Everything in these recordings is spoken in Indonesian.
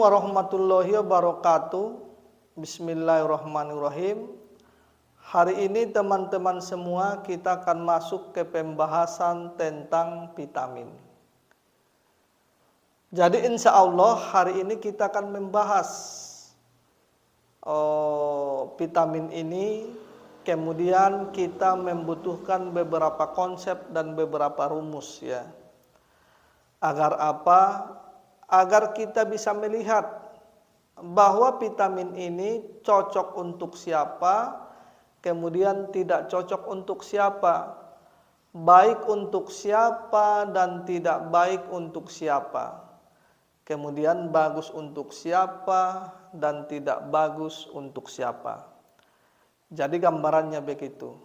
warahmatullahi wabarakatuh. Bismillahirrahmanirrahim. Hari ini teman-teman semua kita akan masuk ke pembahasan tentang vitamin. Jadi insya Allah hari ini kita akan membahas vitamin ini. Kemudian kita membutuhkan beberapa konsep dan beberapa rumus ya. Agar apa? Agar kita bisa melihat bahwa vitamin ini cocok untuk siapa, kemudian tidak cocok untuk siapa, baik untuk siapa dan tidak baik untuk siapa, kemudian bagus untuk siapa dan tidak bagus untuk siapa. Jadi gambarannya begitu.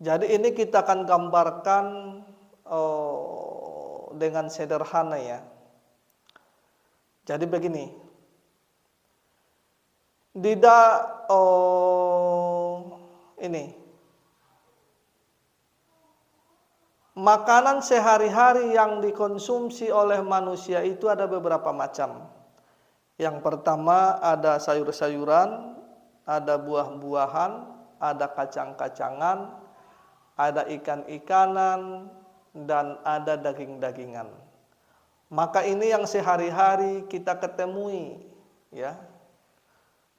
Jadi ini kita akan gambarkan dengan sederhana ya. Jadi begini, makanan sehari-hari yang dikonsumsi oleh manusia itu ada beberapa macam. Yang pertama ada sayur-sayuran, ada buah-buahan, ada kacang-kacangan, ada ikan-ikanan, dan ada daging-dagingan. Maka ini yang sehari-hari kita ketemui ya.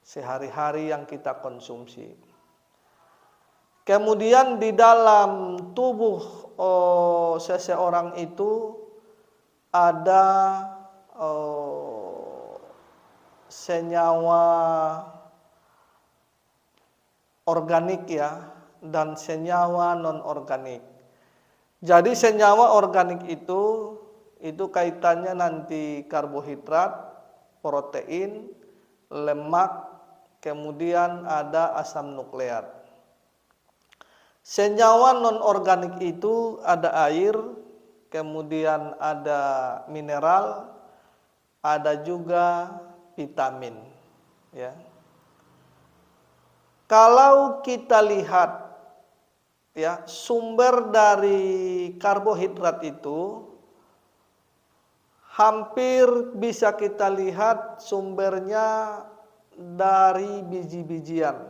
Sehari-hari yang kita konsumsi. Kemudian di dalam tubuh seseorang itu ada senyawa organik ya dan senyawa non-organik. Jadi senyawa organik itu kaitannya nanti karbohidrat, protein, lemak, kemudian ada asam nukleat. Senyawa non-organik itu ada air, kemudian ada mineral, ada juga vitamin. Ya. Kalau kita lihat ya sumber dari karbohidrat itu hampir bisa kita lihat sumbernya dari biji-bijian.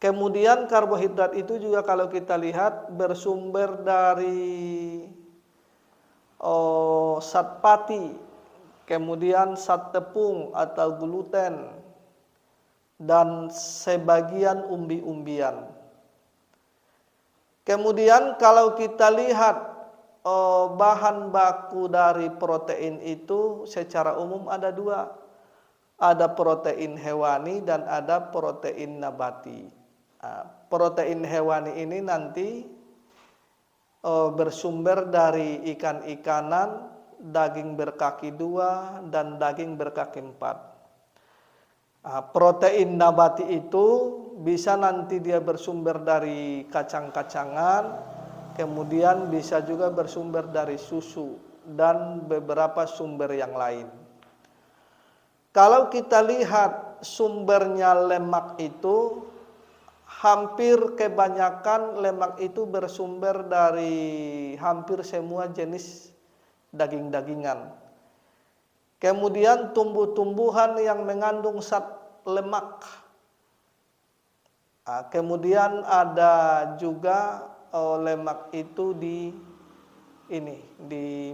Kemudian karbohidrat itu juga kalau kita lihat bersumber dari zat pati, kemudian zat tepung atau gluten, dan sebagian umbi-umbian. Kemudian kalau kita lihat bahan baku dari protein itu secara umum ada dua. Ada protein hewani dan ada protein nabati. Protein hewani ini nanti bersumber dari ikan-ikanan, daging berkaki 2 dan daging berkaki 4. Protein nabati itu bisa nanti dia bersumber dari kacang-kacangan, kemudian bisa juga bersumber dari susu dan beberapa sumber yang lain. Kalau kita lihat sumbernya lemak itu, hampir kebanyakan lemak itu bersumber dari hampir semua jenis daging-dagingan. Kemudian tumbuh-tumbuhan yang mengandung zat lemak. Kemudian ada juga lemak itu di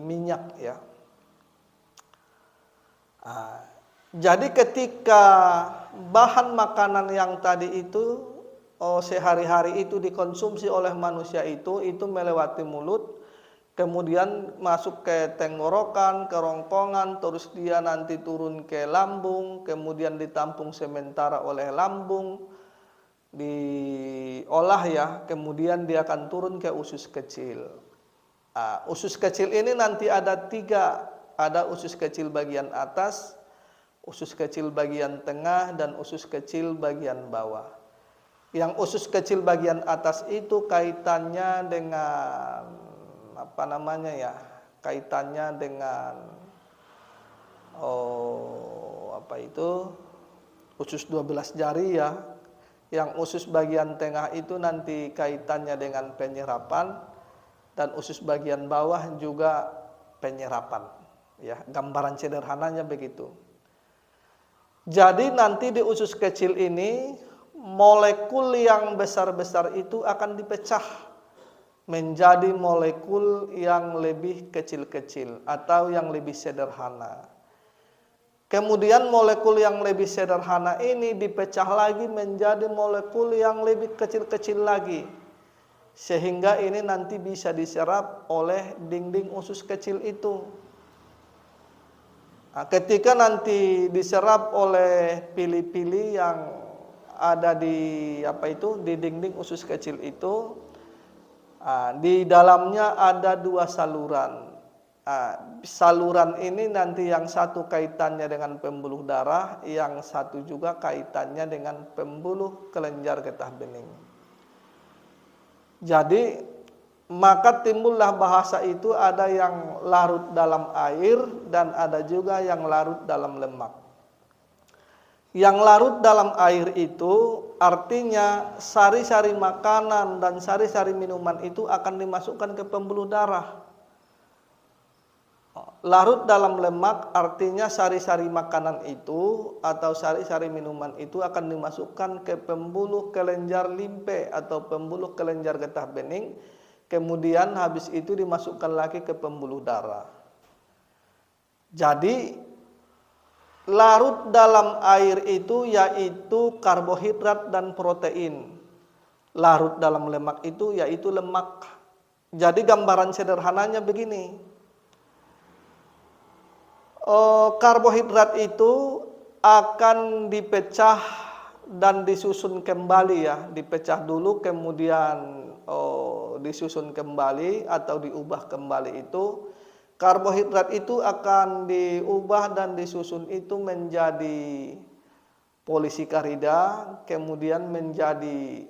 minyak ya. Jadi ketika bahan makanan yang tadi itu sehari-hari itu dikonsumsi oleh manusia itu melewati mulut, kemudian masuk ke tenggorokan, kerongkongan, terus dia nanti turun ke lambung, kemudian ditampung sementara oleh lambung, diolah ya, kemudian dia akan turun ke usus kecil. Usus kecil ini nanti ada 3, ada usus kecil bagian atas, usus kecil bagian tengah, dan usus kecil bagian bawah. Yang usus kecil bagian atas itu kaitannya dengan kaitannya dengan usus 12 jari ya. Yang usus bagian tengah itu nanti kaitannya dengan penyerapan, dan usus bagian bawah juga penyerapan Ya, gambaran sederhananya begitu. Jadi nanti di usus kecil ini molekul yang besar-besar itu akan dipecah menjadi molekul yang lebih kecil-kecil atau yang lebih sederhana. Kemudian molekul yang lebih sederhana ini dipecah lagi menjadi molekul yang lebih kecil-kecil lagi. Sehingga ini nanti bisa diserap oleh dinding usus kecil itu. Nah, ketika nanti diserap oleh pili-pili yang ada di di dinding usus kecil itu, di dalamnya ada dua saluran. Saluran ini nanti yang satu kaitannya dengan pembuluh darah, yang satu juga kaitannya dengan pembuluh kelenjar getah bening. Jadi maka timbullah bahasa itu ada yang larut dalam air dan ada juga yang larut dalam lemak. Yang larut dalam air itu artinya sari-sari makanan dan sari-sari minuman itu akan dimasukkan ke pembuluh darah. Larut dalam lemak artinya sari-sari makanan itu atau sari-sari minuman itu akan dimasukkan ke pembuluh kelenjar limfe atau pembuluh kelenjar getah bening, kemudian habis itu dimasukkan lagi ke pembuluh darah. Jadi larut dalam air itu yaitu karbohidrat dan protein. Larut dalam lemak itu yaitu lemak. Jadi gambaran sederhananya begini. Karbohidrat itu akan dipecah dan disusun kembali ya, dipecah dulu kemudian disusun kembali atau diubah kembali itu. Karbohidrat itu akan diubah dan disusun itu menjadi polisakarida, kemudian menjadi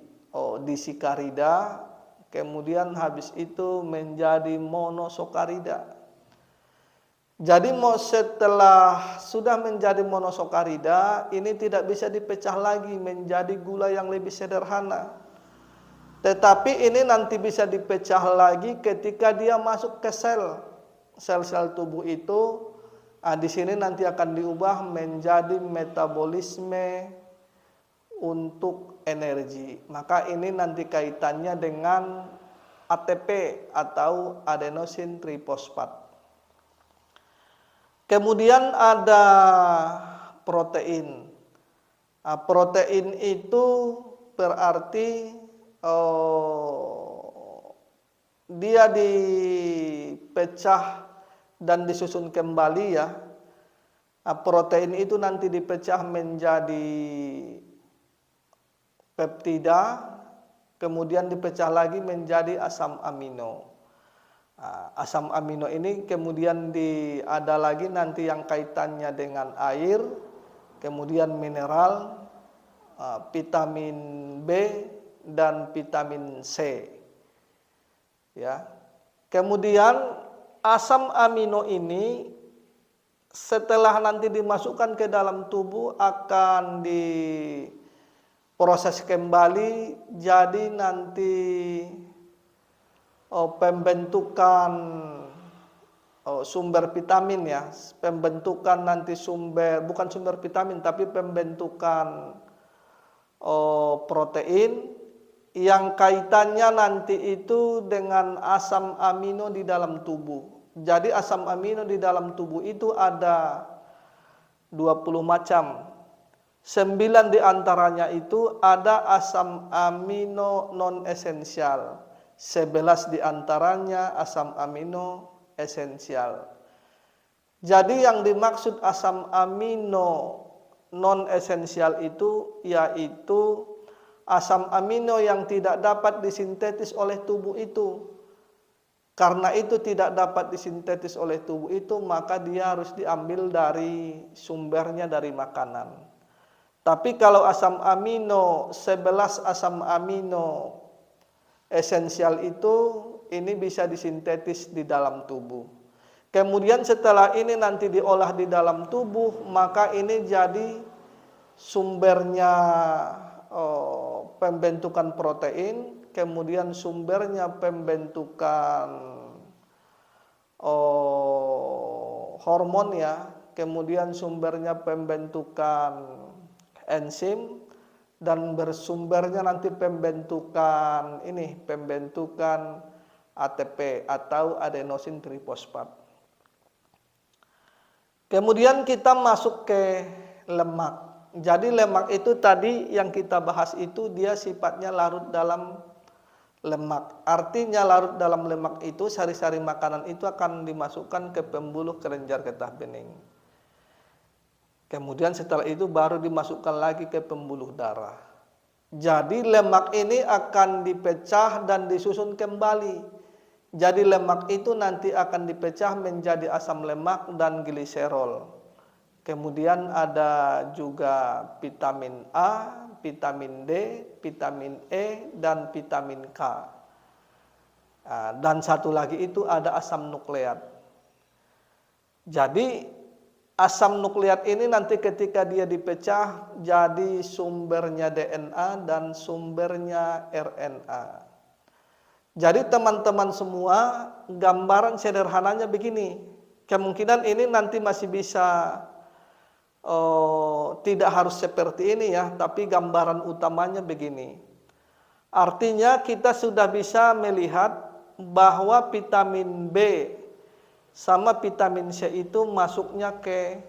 disakarida, kemudian habis itu menjadi monosakarida. Jadi setelah sudah menjadi monosakarida, ini tidak bisa dipecah lagi menjadi gula yang lebih sederhana. Tetapi ini nanti bisa dipecah lagi ketika dia masuk ke sel-sel tubuh itu. Di sini nanti akan diubah menjadi metabolisme untuk energi. Maka ini nanti kaitannya dengan ATP atau adenosine trifosfat. Kemudian ada protein. Protein itu berarti dia dipecah dan disusun kembali ya. Protein itu nanti dipecah menjadi peptida, kemudian dipecah lagi menjadi asam amino. Asam amino ini kemudian ada lagi nanti yang kaitannya dengan air, kemudian mineral, vitamin B dan vitamin C. Ya. Kemudian asam amino ini setelah nanti dimasukkan ke dalam tubuh akan diproses kembali jadi nanti pembentukan sumber vitamin ya, pembentukan nanti bukan sumber vitamin tapi pembentukan protein yang kaitannya nanti itu dengan asam amino di dalam tubuh. Jadi asam amino di dalam tubuh itu ada 20 macam. 9 di antaranya itu ada asam amino non esensial. 11 di antaranya asam amino esensial. Jadi yang dimaksud asam amino non esensial itu yaitu asam amino yang tidak dapat disintetis oleh tubuh itu. Karena itu tidak dapat disintetis oleh tubuh itu, maka dia harus diambil dari sumbernya dari makanan. Tapi kalau asam amino, 11 asam amino esensial itu ini bisa disintetis di dalam tubuh. Kemudian setelah ini nanti diolah di dalam tubuh, maka ini jadi sumbernya pembentukan protein, kemudian sumbernya pembentukan hormon ya, kemudian sumbernya pembentukan enzim, dan bersumbernya nanti pembentukan ATP atau adenosin trifosfat. Kemudian kita masuk ke lemak. Jadi lemak itu tadi yang kita bahas itu dia sifatnya larut dalam lemak. Artinya larut dalam lemak itu sari-sari makanan itu akan dimasukkan ke pembuluh kelenjar getah bening. Kemudian setelah itu baru dimasukkan lagi ke pembuluh darah. Jadi lemak ini akan dipecah dan disusun kembali. Jadi lemak itu nanti akan dipecah menjadi asam lemak dan gliserol. Kemudian ada juga vitamin A, vitamin D, vitamin E, dan vitamin K. Dan satu lagi itu ada asam nukleat. Jadi asam nukleat ini nanti ketika dia dipecah jadi sumbernya DNA dan sumbernya RNA. Jadi teman-teman semua, gambaran sederhananya begini. Kemungkinan ini nanti masih bisa tidak harus seperti ini ya, tapi gambaran utamanya begini. Artinya kita sudah bisa melihat bahwa vitamin B sama vitamin C itu masuknya ke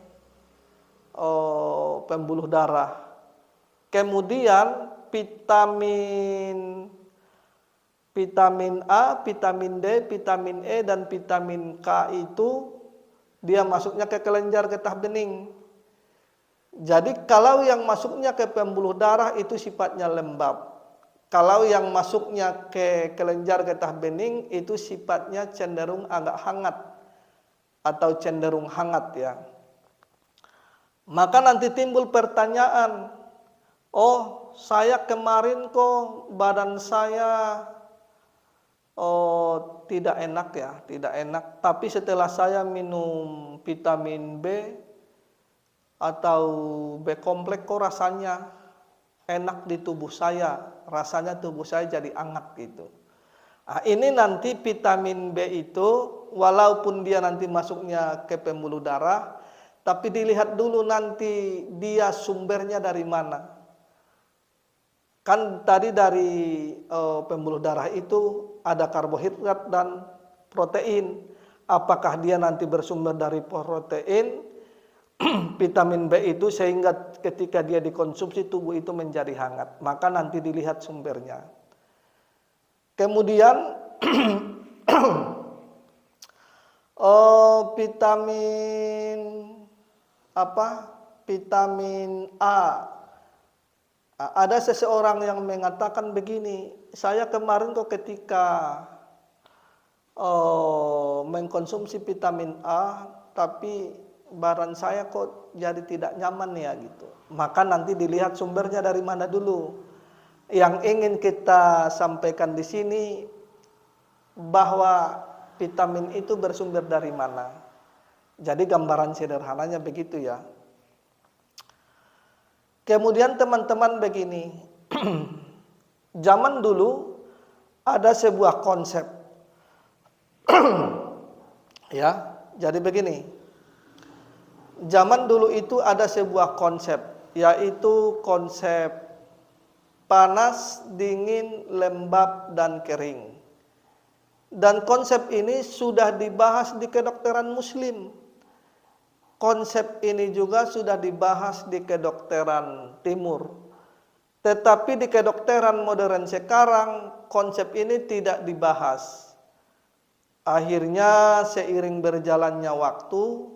pembuluh darah. Kemudian vitamin A, vitamin D, vitamin E, dan vitamin K itu dia masuknya ke kelenjar getah bening. Jadi kalau yang masuknya ke pembuluh darah itu sifatnya lembab. Kalau yang masuknya ke kelenjar getah bening itu sifatnya cenderung agak hangat atau cenderung hangat ya. Maka nanti timbul pertanyaan, oh saya kemarin kok badan saya tidak enak ya, tidak enak. Tapi setelah saya minum vitamin B atau B kompleks kok rasanya enak di tubuh saya, rasanya tubuh saya jadi hangat gitu. Nah, ini nanti vitamin B itu walaupun dia nanti masuknya ke pembuluh darah, tapi dilihat dulu nanti dia sumbernya dari mana. Kan tadi dari pembuluh darah itu ada karbohidrat dan protein. Apakah dia nanti bersumber dari protein, vitamin B itu sehingga ketika dia dikonsumsi tubuh itu menjadi hangat. Maka nanti dilihat sumbernya. Kemudian vitamin A. Ada seseorang yang mengatakan begini, saya kemarin kok ketika mengkonsumsi vitamin A, tapi badan saya kok jadi tidak nyaman ya gitu. Maka nanti dilihat sumbernya dari mana dulu. Yang ingin kita sampaikan di sini bahwa vitamin itu bersumber dari mana. Jadi gambaran sederhananya begitu ya. Kemudian teman-teman begini, zaman dulu ada sebuah konsep, ya. Jadi begini, zaman dulu itu ada sebuah konsep, yaitu konsep panas, dingin, lembab, dan kering. Dan konsep ini sudah dibahas di kedokteran Muslim. Konsep ini juga sudah dibahas di kedokteran Timur. Tetapi di kedokteran modern sekarang, konsep ini tidak dibahas. Akhirnya seiring berjalannya waktu,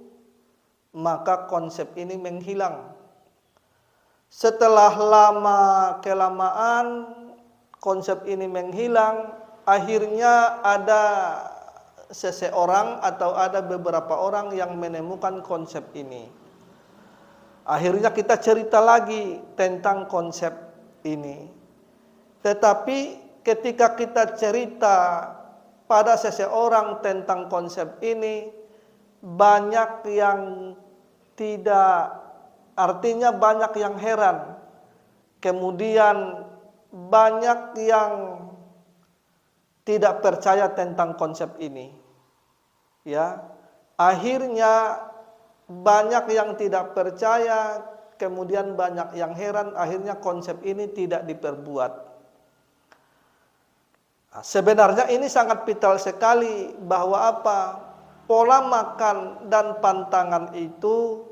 maka konsep ini menghilang. Setelah lama-kelamaan, konsep ini menghilang, akhirnya ada seseorang atau ada beberapa orang yang menemukan konsep ini. Akhirnya kita cerita lagi tentang konsep ini. Tetapi ketika kita cerita pada seseorang tentang konsep ini, banyak yang tidak, artinya banyak yang heran. Kemudian banyak yang tidak percaya tentang konsep ini. Ya. Akhirnya banyak yang tidak percaya, kemudian banyak yang heran, akhirnya konsep ini tidak diperbuat. Nah, sebenarnya ini sangat vital sekali bahwa apa? Pola makan dan pantangan itu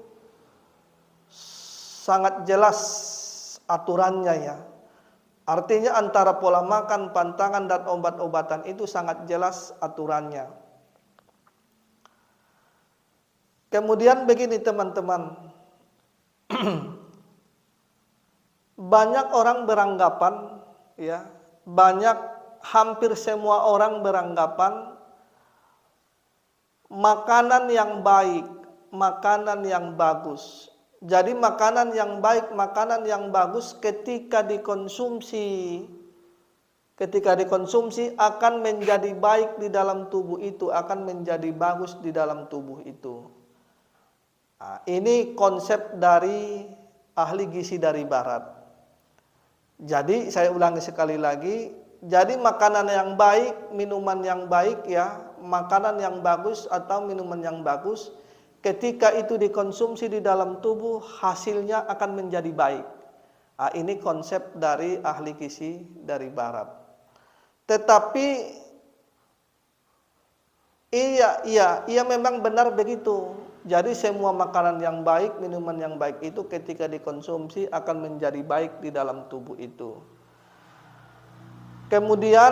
sangat jelas aturannya ya. Artinya antara pola makan, pantangan, dan obat-obatan itu sangat jelas aturannya. Kemudian begini teman-teman, banyak orang beranggapan, ya, hampir semua orang beranggapan makanan yang baik, makanan yang bagus. Jadi makanan yang baik, makanan yang bagus ketika dikonsumsi akan menjadi baik di dalam tubuh itu, akan menjadi bagus di dalam tubuh itu. Nah, ini konsep dari ahli gizi dari barat. Jadi saya ulangi sekali lagi, jadi makanan yang baik, minuman yang baik ya, makanan yang bagus atau minuman yang bagus, ketika itu dikonsumsi di dalam tubuh, hasilnya akan menjadi baik. Nah, ini konsep dari ahli gizi dari barat. Tetapi iya memang benar begitu. Jadi semua makanan yang baik, minuman yang baik itu ketika dikonsumsi akan menjadi baik di dalam tubuh itu. Kemudian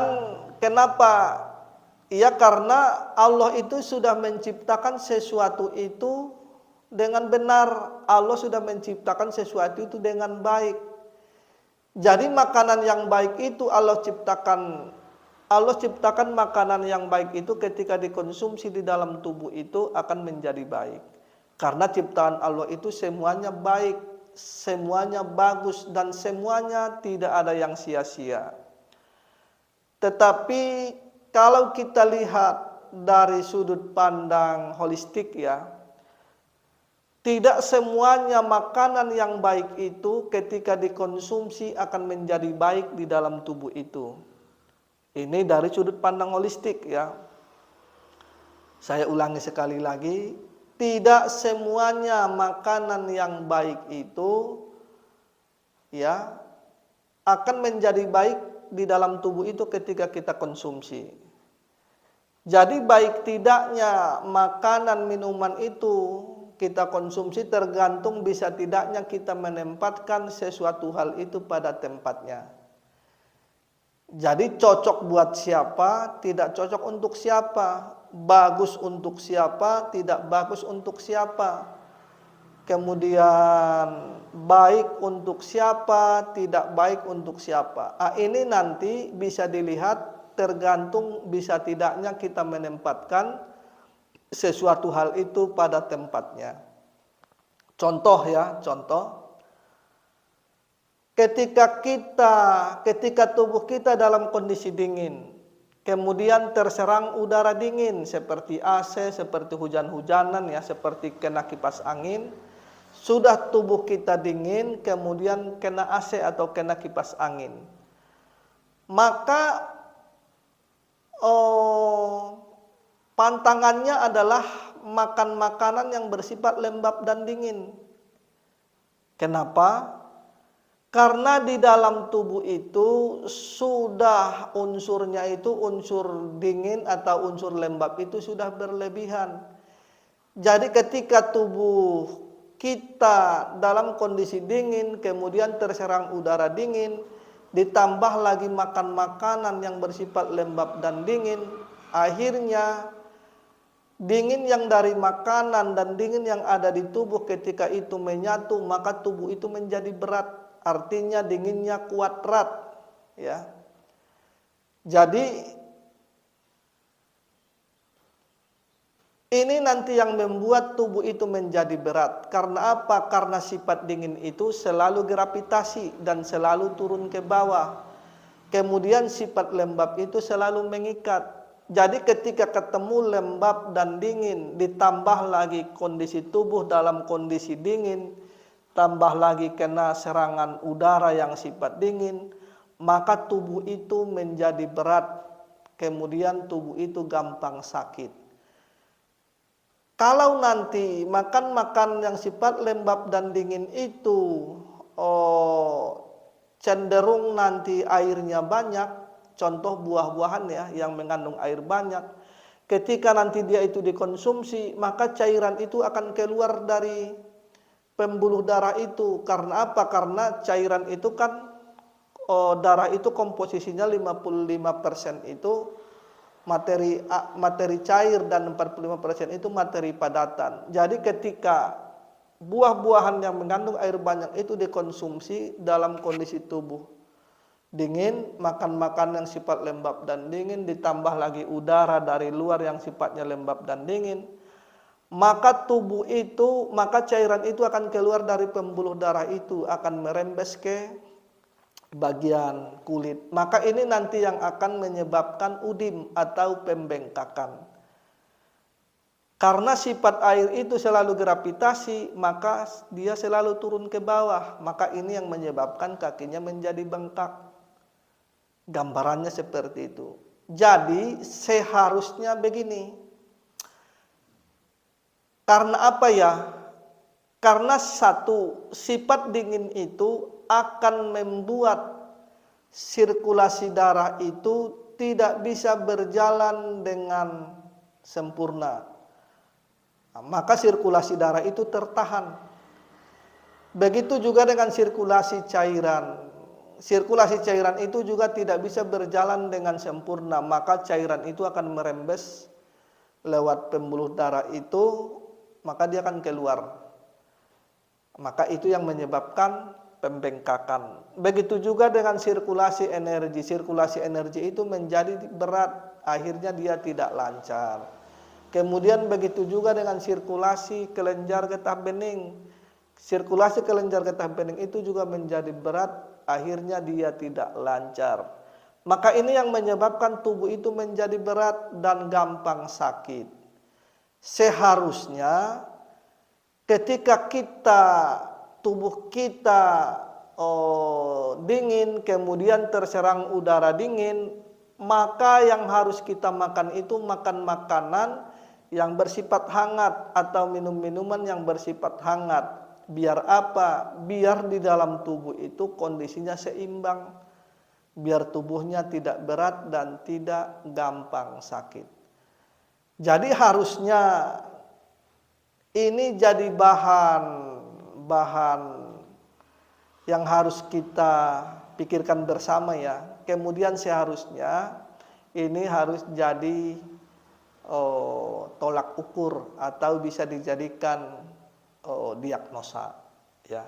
kenapa? Ya karena Allah itu sudah menciptakan sesuatu itu dengan benar. Allah sudah menciptakan sesuatu itu dengan baik. Jadi makanan yang baik itu Allah ciptakan makanan yang baik itu ketika dikonsumsi di dalam tubuh itu akan menjadi baik. Karena ciptaan Allah itu semuanya baik, semuanya bagus, dan semuanya tidak ada yang sia-sia. Tetapi kalau kita lihat dari sudut pandang holistik ya, tidak semuanya makanan yang baik itu ketika dikonsumsi akan menjadi baik di dalam tubuh itu. Ini dari sudut pandang holistik ya. Saya ulangi sekali lagi, tidak semuanya makanan yang baik itu ya akan menjadi baik di dalam tubuh itu ketika kita konsumsi. Jadi baik tidaknya makanan minuman itu kita konsumsi tergantung bisa tidaknya kita menempatkan sesuatu hal itu pada tempatnya. Jadi cocok buat siapa, tidak cocok untuk siapa, bagus untuk siapa, tidak bagus untuk siapa. Kemudian baik untuk siapa, tidak baik untuk siapa. Ini nanti bisa dilihat tergantung bisa tidaknya kita menempatkan sesuatu hal itu pada tempatnya. Contoh ya, contoh. Ketika tubuh kita dalam kondisi dingin, kemudian terserang udara dingin seperti AC, seperti hujan-hujanan ya, seperti kena kipas angin, sudah tubuh kita dingin, kemudian kena AC atau kena kipas angin, maka pantangannya adalah makan makanan yang bersifat lembab dan dingin. Kenapa? Karena di dalam tubuh itu sudah unsurnya itu unsur dingin atau unsur lembab itu sudah berlebihan. Jadi ketika tubuh kita dalam kondisi dingin kemudian terserang udara dingin, ditambah lagi makan makanan yang bersifat lembab dan dingin, akhirnya dingin yang dari makanan dan dingin yang ada di tubuh ketika itu menyatu, maka tubuh itu menjadi berat. Artinya dinginnya kuat erat ya. Jadi ini nanti yang membuat tubuh itu menjadi berat. Karena apa? Karena sifat dingin itu selalu gravitasi dan selalu turun ke bawah. Kemudian sifat lembab itu selalu mengikat. Jadi ketika ketemu lembab dan dingin, ditambah lagi kondisi tubuh dalam kondisi dingin, tambah lagi kena serangan udara yang sifat dingin, maka tubuh itu menjadi berat, kemudian tubuh itu gampang sakit. Kalau nanti makan yang sifat lembab dan dingin itu cenderung nanti airnya banyak, contoh buah-buahan ya yang mengandung air banyak, ketika nanti dia itu dikonsumsi, maka cairan itu akan keluar dari pembuluh darah itu. Karena apa? Karena cairan itu kan darah itu komposisinya 55% itu materi cair dan 45% itu materi padatan. Jadi ketika buah-buahan yang mengandung air banyak itu dikonsumsi dalam kondisi tubuh dingin, makan yang sifat lembab dan dingin, ditambah lagi udara dari luar yang sifatnya lembab dan dingin, maka cairan itu akan keluar dari pembuluh darah itu, akan merembes ke bagian kulit. Maka ini nanti yang akan menyebabkan udim atau pembengkakan. Karena sifat air itu selalu gravitasi, maka dia selalu turun ke bawah. Maka ini yang menyebabkan kakinya menjadi bengkak. Gambarannya seperti itu. Jadi seharusnya begini. Karena apa ya? Karena satu, sifat dingin itu akan membuat sirkulasi darah itu tidak bisa berjalan dengan sempurna. Nah, maka sirkulasi darah itu tertahan. Begitu juga dengan sirkulasi cairan. Sirkulasi cairan itu juga tidak bisa berjalan dengan sempurna, maka cairan itu akan merembes lewat pembuluh darah itu, maka dia akan keluar. Maka itu yang menyebabkan pembengkakan. Begitu juga dengan sirkulasi energi. Sirkulasi energi itu menjadi berat, akhirnya dia tidak lancar. Kemudian begitu juga dengan sirkulasi kelenjar getah bening. Sirkulasi kelenjar getah bening itu juga menjadi berat, akhirnya dia tidak lancar. Maka ini yang menyebabkan tubuh itu menjadi berat dan gampang sakit. Seharusnya ketika tubuh kita dingin, kemudian terserang udara dingin, maka yang harus kita makan itu makan makanan yang bersifat hangat atau minum-minuman yang bersifat hangat. Biar apa? Biar di dalam tubuh itu kondisinya seimbang, biar tubuhnya tidak berat dan tidak gampang sakit. Jadi harusnya ini jadi bahan yang harus kita pikirkan bersama ya. Kemudian seharusnya ini harus jadi tolak ukur atau bisa dijadikan diagnosa ya.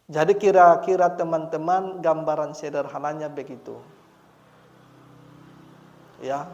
Jadi kira-kira teman-teman gambaran sederhananya begitu. Ya.